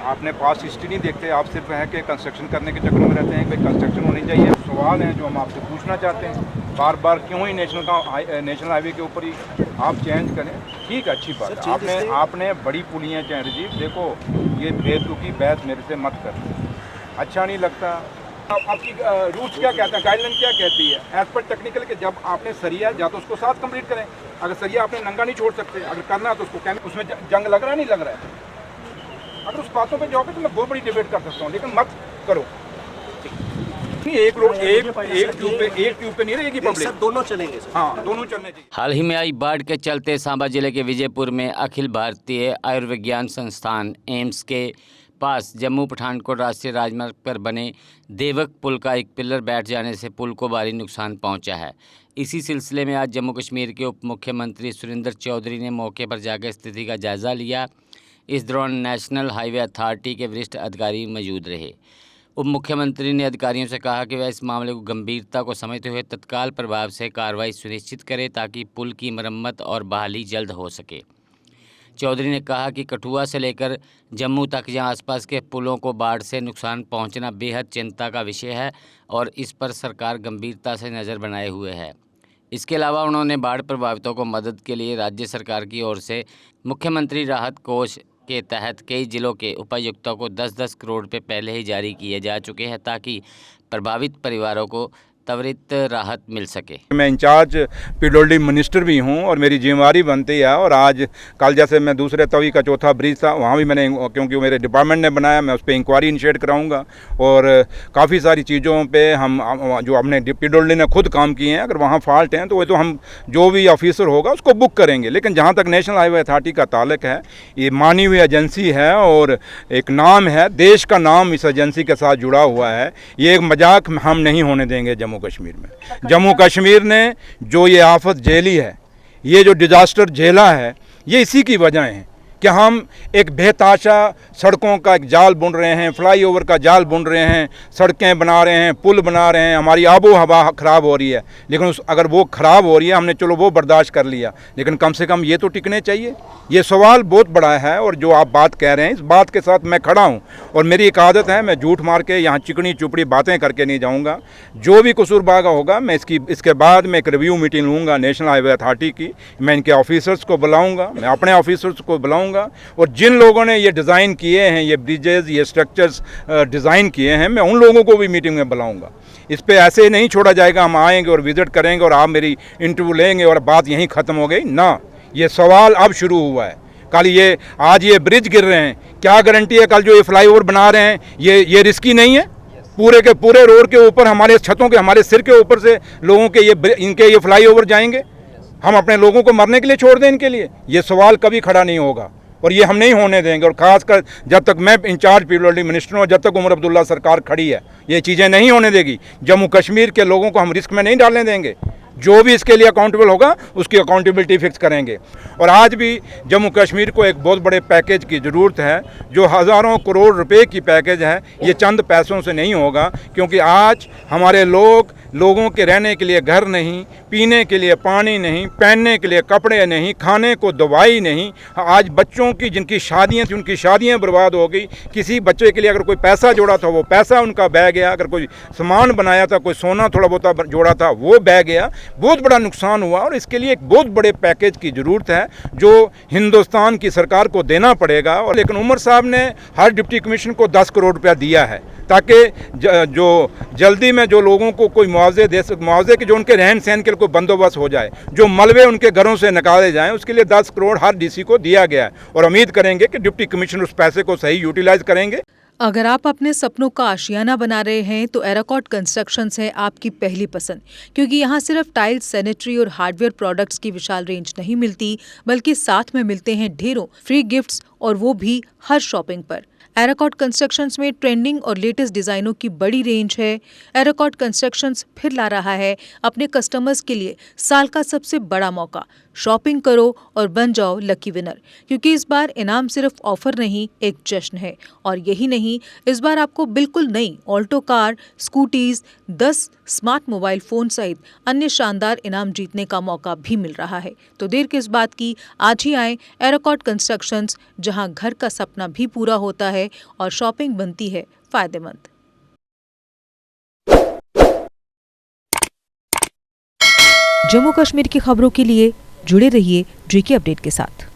आपने पास हिस्ट्री नहीं देखते, आप सिर्फ है कि कंस्ट्रक्शन करने के चक्कर में रहते हैं कि भाई कंस्ट्रक्शन होनी चाहिए। सवाल हैं जो हम आपसे पूछना चाहते हैं, बार बार क्यों ही नेशनल हाईवे के ऊपर ही आप चेंज करें। ठीक है, अच्छी बात है, आपने बड़ी पुलियाँ चेंज जी। देखो, ये बेतुकी बहस मेरे से मत कर, अच्छा नहीं लगता। आपकी रूल्स क्या कहता है, गाइडलाइन क्या कहती है एज पर टेक्निकल के जब आपने सरिया या तो उसको साथ कंप्लीट करें, अगर सरिया आपने नंगा नहीं छोड़ सकते, अगर करना है तो उसको उसमें जंग लग रहा है नहीं लग रहा है, अगर उस बातों पे जाओगे तो मैं बहुत बड़ी डिबेट कर सकता हूँ, लेकिन मत करो। एक ट्यूब पे नहीं रहेगी पब्लिक, दोनों चलेंगे। हाँ, दोनों चलने चाहिए। हाल ही में आई बाढ़ के चलते सांबा जिले के विजयपुर में अखिल भारतीय आयुर्विज्ञान संस्थान एम्स के पास जम्मू पठानकोट राष्ट्रीय राजमार्ग पर बने देवक पुल का एक पिलर बैठ जाने से पुल को भारी नुकसान पहुंचा है। इसी सिलसिले में आज जम्मू कश्मीर के उप मुख्यमंत्री सुरेंद्र चौधरी ने मौके पर जाकर स्थिति का जायज़ा लिया। इस दौरान नेशनल हाईवे अथॉरिटी के वरिष्ठ अधिकारी मौजूद रहे। उप मुख्यमंत्री ने अधिकारियों से कहा कि वह इस मामले को गंभीरता को समझते हुए तत्काल प्रभाव से कार्रवाई सुनिश्चित करें ताकि पुल की मरम्मत और बहाली जल्द हो सके। चौधरी ने कहा कि कठुआ से लेकर जम्मू तक जहां आसपास के पुलों को बाढ़ से नुकसान पहुंचना बेहद चिंता का विषय है और इस पर सरकार गंभीरता से नज़र बनाए हुए है। इसके अलावा उन्होंने बाढ़ प्रभावितों को मदद के लिए राज्य सरकार की ओर से मुख्यमंत्री राहत कोष के तहत कई जिलों के उपायुक्तों को 10-10 करोड़ रुपये पहले ही जारी किए जा चुके हैं ताकि प्रभावित परिवारों को त्वरित राहत मिल सके। मैं इंचार्ज पीडब्ल्यूडी मिनिस्टर भी हूं और मेरी जिम्मेवारी बनती है, और आज कल जैसे मैं दूसरे तवी का चौथा ब्रिज था वहां भी मैंने, क्योंकि मेरे डिपार्टमेंट ने बनाया, मैं उस पर इंक्वायरी इनिशिएट कराऊंगा। और काफ़ी सारी चीज़ों पे हम जो हमने पीडब्ल्यूडी ने खुद काम किए हैं, अगर वहाँ फॉल्ट हैं तो वो तो हम जो भी ऑफिसर होगा उसको बुक करेंगे। लेकिन जहाँ तक नेशनल हाईवे अथॉरिटी का ताल्लुक है, ये मानी हुई एजेंसी है और एक नाम है, देश का नाम इस एजेंसी के साथ जुड़ा हुआ है। ये एक मजाक हम नहीं होने देंगे जम्मू कश्मीर में। जम्मू कश्मीर ने जो ये आफत झेली है, ये जो डिज़ास्टर झेला है, ये इसी की वजह है कि हम एक बेताशा सड़कों का एक जाल बुन रहे हैं, फ्लाईओवर का जाल बुन रहे हैं, सड़कें बना रहे हैं, पुल बना रहे हैं, हमारी आबो हवा ख़राब हो रही है। लेकिन अगर वो ख़राब हो रही है, हमने चलो वो बर्दाश्त कर लिया, लेकिन कम से कम ये तो टिकने चाहिए। ये सवाल बहुत बड़ा है और जो आप बात कह रहे हैं, इस बात के साथ मैं खड़ा हूँ। और मेरी एक आदत है, मैं झूठ मार के यहाँ चिकनी चुपड़ी बातें करके नहीं जाऊँगा। जो भी कसूरबागा होगा, मैं इसके बाद मैं एक रिव्यू मीटिंग लूँगा नेशनल हाईवे अथॉरिटी की। मैं इनके ऑफिसर्स को बुलाऊँगा, मैं अपने ऑफिसर्स को बुलाऊँगा, और जिन लोगों ने ये डिज़ाइन किए हैं, ये ब्रिजेज़, ये स्ट्रक्चर्स डिज़ाइन किए हैं, मैं उन लोगों को भी मीटिंग में बुलाऊंगा। इस पे ऐसे ही नहीं छोड़ा जाएगा, हम आएंगे और विज़िट करेंगे और आप मेरी इंटरव्यू लेंगे और बात यहीं ख़त्म हो गई ना। ये सवाल अब शुरू हुआ है। कल आज ये ब्रिज गिर रहे हैं, क्या गारंटी है कल जो ये फ्लाईओवर बना रहे हैं ये रिस्की नहीं है? पूरे के पूरे रोड के ऊपर, हमारे छतों के, हमारे सिर के ऊपर से लोगों के इनके ये फ्लाईओवर जाएंगे। हम अपने लोगों को मरने के लिए छोड़ दें इनके लिए? ये सवाल कभी खड़ा नहीं होगा और ये हम नहीं होने देंगे। और ख़ासकर जब तक मैं इंचार्ज पीडब्ल्यूडी मिनिस्टर हूँ, जब तक उमर अब्दुल्ला सरकार खड़ी है, ये चीज़ें नहीं होने देगी। जम्मू कश्मीर के लोगों को हम रिस्क में नहीं डालने देंगे। जो भी इसके लिए अकाउंटेबल होगा उसकी अकाउंटेबिलिटी फिक्स करेंगे। और आज भी जम्मू कश्मीर को एक बहुत बड़े पैकेज की ज़रूरत है, जो हज़ारों करोड़ रुपए की पैकेज है। ये चंद पैसों से नहीं होगा, क्योंकि आज हमारे लोगों के रहने के लिए घर नहीं, पीने के लिए पानी नहीं, पहनने के लिए कपड़े नहीं, खाने को दवाई नहीं। आज बच्चों की जिनकी शादियाँ थी, उनकी शादियाँ बर्बाद हो गई। किसी बच्चे के लिए अगर कोई पैसा जोड़ा था, वो पैसा उनका बह गया। अगर कोई सामान बनाया था, कोई सोना थोड़ा बहुत जोड़ा था, वो बह गया। बहुत बड़ा नुकसान हुआ और इसके लिए एक बहुत बड़े पैकेज की ज़रूरत है जो हिंदुस्तान की सरकार को देना पड़ेगा। और लेकिन उमर साहब ने हर डिप्टी कमिश्नर को 10 करोड़ रुपया दिया है ताकि जो जल्दी में जो लोगों को कोई मुआवजे के जो उनके रहन सहन के लिए कोई बंदोबस्त हो जाए, जो मलबे उनके घरों से निकाले जाएं, उसके लिए 10 करोड़ हर डीसी को दिया गया है। और उम्मीद करेंगे कि डिप्टी कमिश्नर उस पैसे को सही यूटिलाइज करेंगे। अगर आप अपने सपनों का आशियाना बना रहे हैं तो एराकॉट कंस्ट्रक्शंस है आपकी पहली पसंद, क्योंकि यहाँ सिर्फ टाइल्स, सैनिटरी और हार्डवेयर प्रोडक्ट्स की विशाल रेंज नहीं मिलती, बल्कि साथ में मिलते हैं ढेरों फ्री गिफ्ट्स, और वो भी हर शॉपिंग पर। एराकॉट कंस्ट्रक्शंस में ट्रेंडिंग और लेटेस्ट डिजाइनों की बड़ी रेंज है। एराकॉट कंस्ट्रक्शंस फिर ला रहा है अपने कस्टमर्स के लिए साल का सबसे बड़ा मौका। शॉपिंग करो और बन जाओ लकी विनर, क्योंकि इस बार इनाम सिर्फ ऑफर नहीं, एक जश्न है। और यही नहीं, इस बार आपको बिल्कुल नई Alto car, scooties, 10 smart mobile phone सहित अन्य शानदार इनाम जीतने का मौका भी मिल रहा है। तो देर किस बात की, आज ही आए एराकॉट कंस्ट्रक्शंस, जहां घर का सपना भी पूरा होता है और शॉपिंग बनती है फायदेमंद। जम्मू कश्मीर की खबरों के लिए जुड़े रहिए GK अपडेट के साथ।